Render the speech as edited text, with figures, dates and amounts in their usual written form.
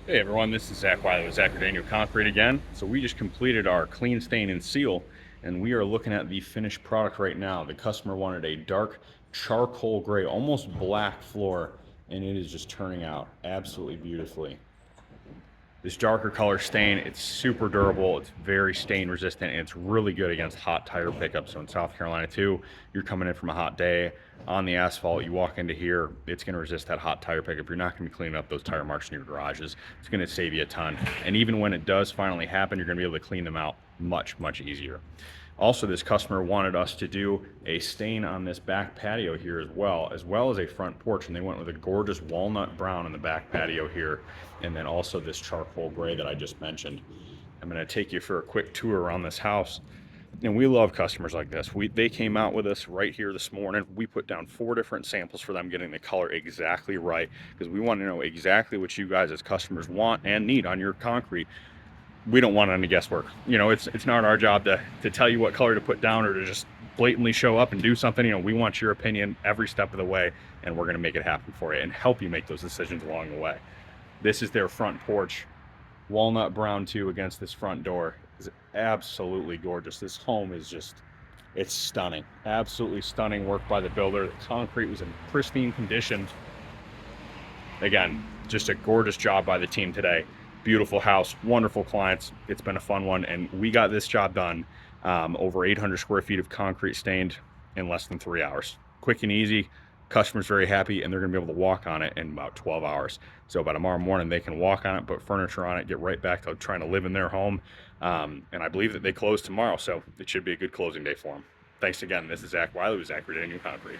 Hey everyone, this is Zach Wiley with Zach Daniel Concrete again. So we just completed our clean stain and seal, and we are looking at the finished product right now. The customer wanted a dark charcoal gray, almost black floor, and it is just turning out absolutely beautifully. This darker color stain, it's super durable, it's very stain resistant, and it's really good against hot tire pickup. So in South Carolina too, you're coming in from a hot day on the asphalt, you walk into here, it's gonna resist that hot tire pickup. You're not gonna be cleaning up those tire marks in your garages. It's gonna save you a ton. And even when it does finally happen, you're gonna be able to clean them out much easier. Also, this customer wanted us to do a stain on this back patio here as well as a front porch, and they went with a gorgeous walnut brown in the back patio here, and then also this charcoal gray that I just mentioned. I'm going to take you for a quick tour around this house, and we love customers like this. They came out with us right here this morning. We put down 4 different samples for them, getting the color exactly right, because we want to know exactly what you guys as customers want and need on your concrete. We don't want any guesswork. You know, it's not our job to tell you what color to put down or to just blatantly show up and do something. You know, we want your opinion every step of the way, and we're going to make it happen for you and help you make those decisions along the way. This is their front porch, walnut brown too, against this front door. Is absolutely gorgeous. This home is just, it's stunning. Absolutely stunning work by the builder. The concrete was in pristine condition. Again, just a gorgeous job by the team today. Beautiful house, wonderful clients. It's been a fun one, and we got this job done, over 800 square feet of concrete stained in less than 3 hours. Quick and easy. Customer's very happy, and they're going to be able to walk on it in about 12 hours. So by tomorrow morning, they can walk on it, put furniture on it, get right back to trying to live in their home. And I believe that they close tomorrow, so it should be a good closing day for them. Thanks again. This is Zach Wiley with Zach New Concrete.